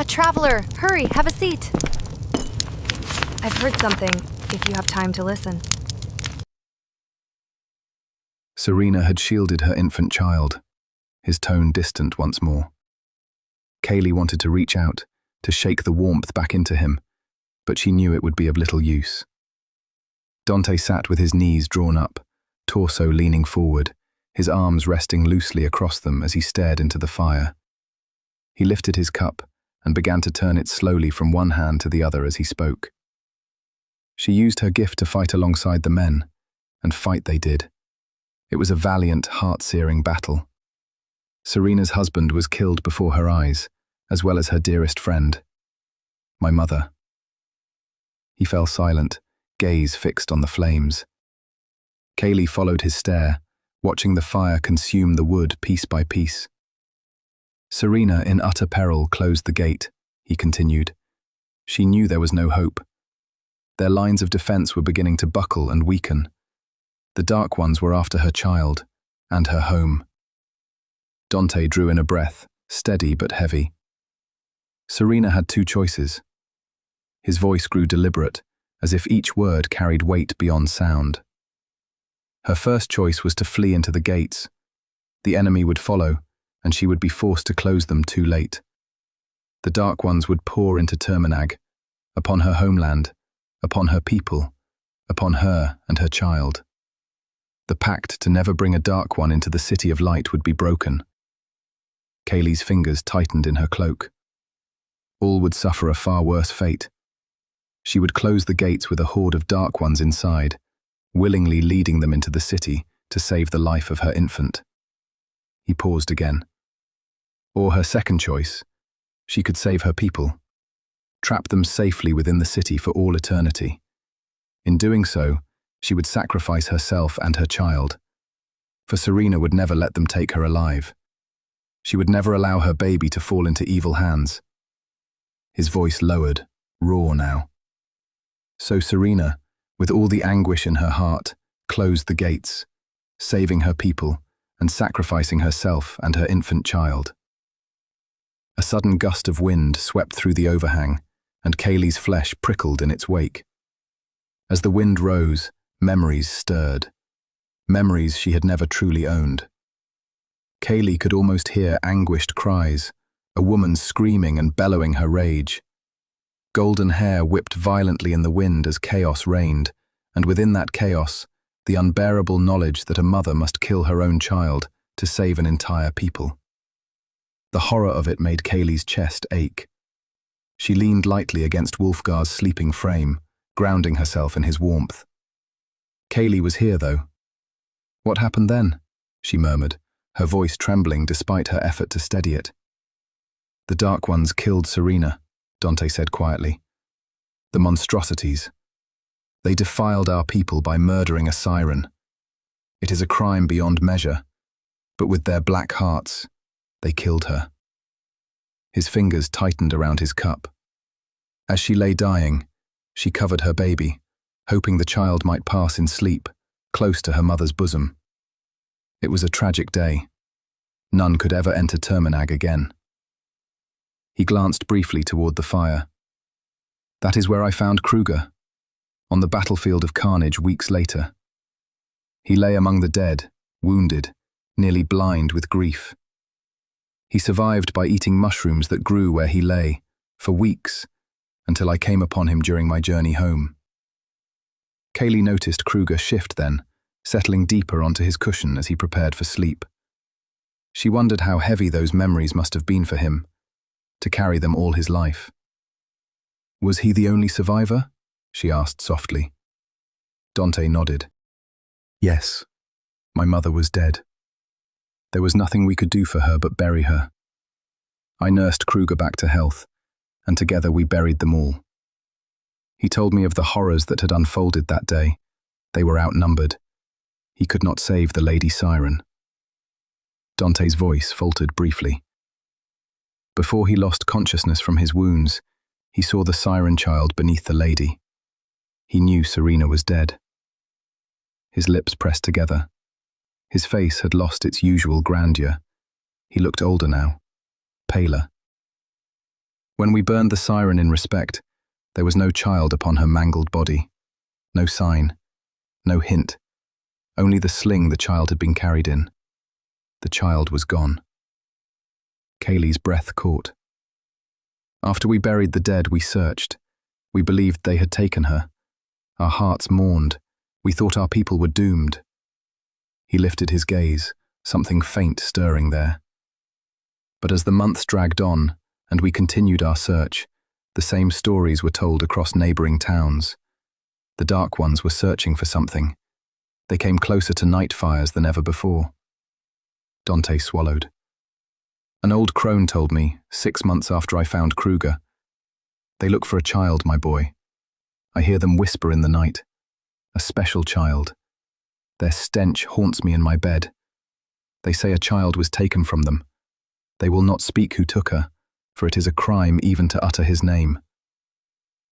Traveler, hurry, have a seat. I've heard something, if you have time to listen. Serena had shielded her infant child, his tone distant once more. Kaighleigh wanted to reach out, to shake the warmth back into him, but she knew it would be of little use. Donte sat with his knees drawn up, torso leaning forward, his arms resting loosely across them as he stared into the fire. He lifted his cup and began to turn it slowly from one hand to the other as he spoke. She used her gift to fight alongside the men, and fight they did. It was a valiant, heart-searing battle. Serena's husband was killed before her eyes, as well as her dearest friend, my mother. He fell silent, gaze fixed on the flames. Kaighleigh followed his stare, watching the fire consume the wood piece by piece. Serena, in utter peril, closed the gate, he continued. She knew there was no hope. Their lines of defense were beginning to buckle and weaken. The Dark Ones were after her child, and her home. Donte drew in a breath, steady but heavy. Serena had two choices. His voice grew deliberate, as if each word carried weight beyond sound. Her first choice was to flee into the gates. The enemy would follow, and she would be forced to close them too late. The Dark Ones would pour into Tirminag, upon her homeland, upon her people, upon her and her child. The pact to never bring a Dark One into the City of Light would be broken. Kaighleigh's fingers tightened in her cloak. All would suffer a far worse fate. She would close the gates with a horde of Dark Ones inside, willingly leading them into the city to save the life of her infant. He paused again. Or her second choice, she could save her people, trap them safely within the city for all eternity. In doing so, she would sacrifice herself and her child, for Serena would never let them take her alive. She would never allow her baby to fall into evil hands. His voice lowered, raw now. So Serena, with all the anguish in her heart, closed the gates, saving her people and sacrificing herself and her infant child. A sudden gust of wind swept through the overhang, and Kaighleigh's flesh prickled in its wake. As the wind rose, memories stirred, memories she had never truly owned. Kaighleigh could almost hear anguished cries, a woman screaming and bellowing her rage. Golden hair whipped violently in the wind as chaos reigned, and within that chaos, the unbearable knowledge that a mother must kill her own child to save an entire people. The horror of it made Kaighleigh's chest ache. She leaned lightly against Wolfgar's sleeping frame, grounding herself in his warmth. Kaighleigh was here, though. What happened then? She murmured, her voice trembling despite her effort to steady it. The Dark Ones killed Serena, Donte said quietly. The monstrosities. They defiled our people by murdering a Seiren. It is a crime beyond measure, but with their black hearts, they killed her. His fingers tightened around his cup. As she lay dying, she covered her baby, hoping the child might pass in sleep, close to her mother's bosom. It was a tragic day. None could ever enter Tirminag again. He glanced briefly toward the fire. That is where I found Kruger, on the battlefield of carnage weeks later. He lay among the dead, wounded, nearly blind with grief. He survived by eating mushrooms that grew where he lay, for weeks, until I came upon him during my journey home. Kaighleigh noticed Kruger shift then, settling deeper onto his cushion as he prepared for sleep. She wondered how heavy those memories must have been for him, to carry them all his life. Was he the only survivor? She asked softly. Donte nodded. Yes, my mother was dead. There was nothing we could do for her but bury her. I nursed Kruger back to health, and together we buried them all. He told me of the horrors that had unfolded that day. They were outnumbered. He could not save the Lady Seiren. Donte's voice faltered briefly. Before he lost consciousness from his wounds, he saw the Seiren child beneath the lady. He knew Serena was dead. His lips pressed together. His face had lost its usual grandeur. He looked older now, paler. When we burned the Seiren in respect, there was no child upon her mangled body. No sign, no hint, only the sling the child had been carried in. The child was gone. Kaighleigh's breath caught. After we buried the dead, we searched. We believed they had taken her. Our hearts mourned. We thought our people were doomed. He lifted his gaze, something faint stirring there. But as the months dragged on, and we continued our search, the same stories were told across neighboring towns. The Dark Ones were searching for something. They came closer to night fires than ever before. Donte swallowed. An old crone told me, 6 months after I found Kruger. They look for a child, my boy. I hear them whisper in the night. A special child. Their stench haunts me in my bed. They say a child was taken from them. They will not speak who took her, for it is a crime even to utter his name.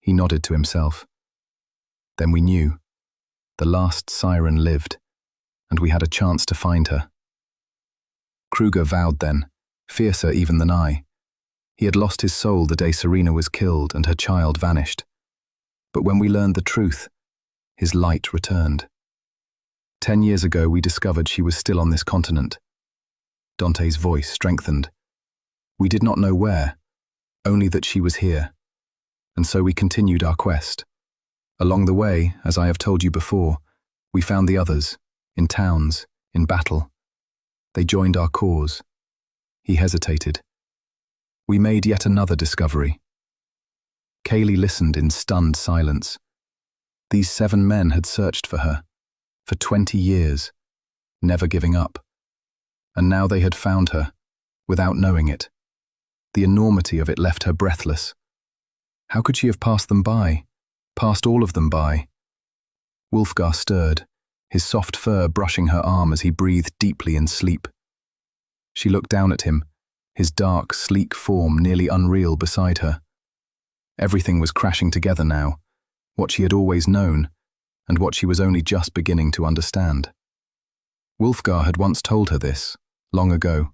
He nodded to himself. Then we knew. The last Seiren lived, and we had a chance to find her. Kruger vowed then, fiercer even than I. He had lost his soul the day Serena was killed and her child vanished. But when we learned the truth, his light returned. 10 years ago we discovered she was still on this continent. Donte's voice strengthened. We did not know where, only that she was here. And so we continued our quest. Along the way, as I have told you before, we found the others, in towns, in battle. They joined our cause. He hesitated. We made yet another discovery. Kaighleigh listened in stunned silence. These 7 men had searched for her, for 20 years, never giving up. And now they had found her, without knowing it. The enormity of it left her breathless. How could she have passed them by, passed all of them by? Wolfgar stirred, his soft fur brushing her arm as he breathed deeply in sleep. She looked down at him, his dark, sleek form nearly unreal beside her. Everything was crashing together now, what she had always known, and what she was only just beginning to understand. Wolfgar had once told her this, long ago.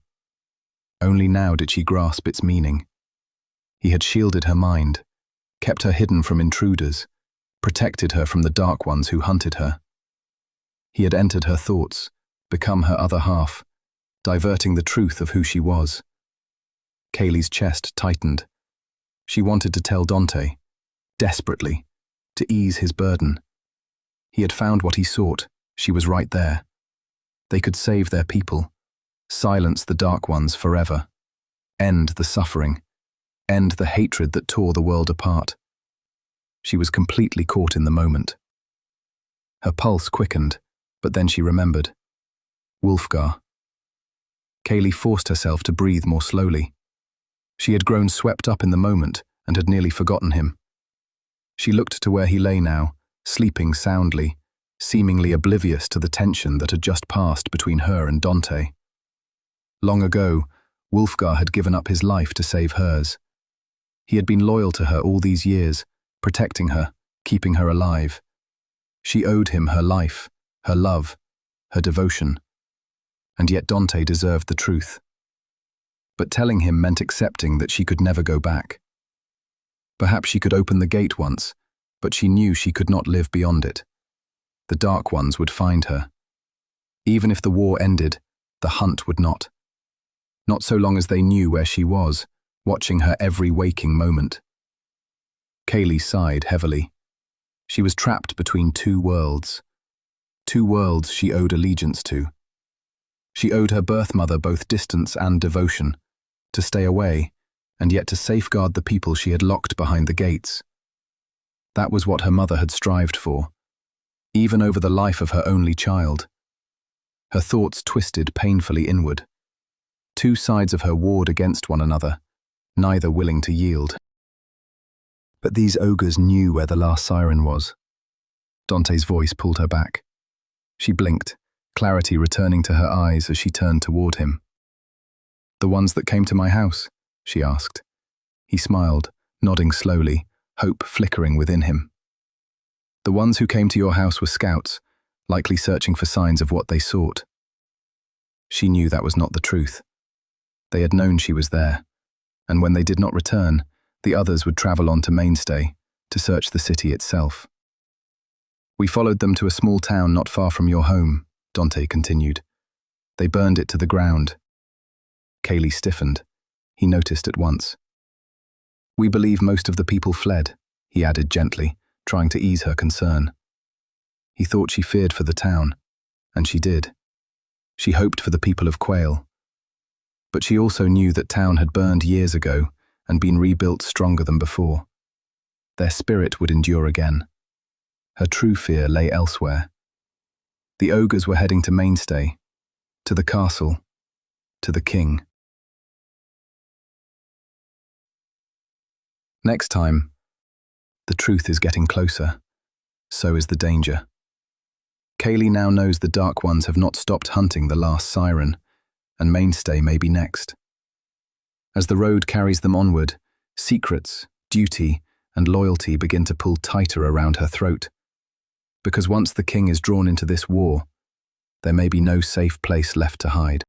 Only now did she grasp its meaning. He had shielded her mind, kept her hidden from intruders, protected her from the Dark Ones who hunted her. He had entered her thoughts, become her other half, diverting the truth of who she was. Kaighleigh's chest tightened. She wanted to tell Donte, desperately, to ease his burden. He had found what he sought. She was right there. They could save their people, silence the Dark Ones forever, end the suffering, end the hatred that tore the world apart. She was completely caught in the moment. Her pulse quickened, but then she remembered. Wolfgar. Kaighleigh forced herself to breathe more slowly. She had grown swept up in the moment and had nearly forgotten him. She looked to where he lay now, sleeping soundly, seemingly oblivious to the tension that had just passed between her and Donte. Long ago, Wolfgar had given up his life to save hers. He had been loyal to her all these years, protecting her, keeping her alive. She owed him her life, her love, her devotion. And yet Donte deserved the truth. But telling him meant accepting that she could never go back. Perhaps she could open the gate once, but she knew she could not live beyond it. The Dark Ones would find her. Even if the war ended, the hunt would not. Not so long as they knew where she was, watching her every waking moment. Kaighleigh sighed heavily. She was trapped between 2 worlds. 2 worlds she owed allegiance to. She owed her birth mother both distance and devotion, to stay away, and yet to safeguard the people she had locked behind the gates. That was what her mother had strived for, even over the life of her only child. Her thoughts twisted painfully inward. 2 sides of her warred against one another, neither willing to yield. But these ogres knew where the last Seiren was. Donte's voice pulled her back. She blinked, clarity returning to her eyes as she turned toward him. "The ones that came to my house?" she asked. He smiled, nodding slowly, hope flickering within him. "The ones who came to your house were scouts, likely searching for signs of what they sought." She knew that was not the truth. They had known she was there, and when they did not return, The others would travel on to Mainstay to search the city itself. We followed them to a small town not far from your home, Donte continued. They burned it to the ground. Kaighleigh stiffened. He noticed at once. We believe most of the people fled, he added gently, trying to ease her concern. He thought she feared for the town, and she did. She hoped for the people of Kaighleigh. But she also knew that town had burned years ago and been rebuilt stronger than before. Their spirit would endure again. Her true fear lay elsewhere. The ogres were heading to Mainstay, to the castle, to the king. Next time, the truth is getting closer. So is the danger. Kaighleigh now knows the Dark Ones have not stopped hunting the last Seiren, and Mainstay may be next. As the road carries them onward, secrets, duty, and loyalty begin to pull tighter around her throat. Because once the king is drawn into this war, there may be no safe place left to hide.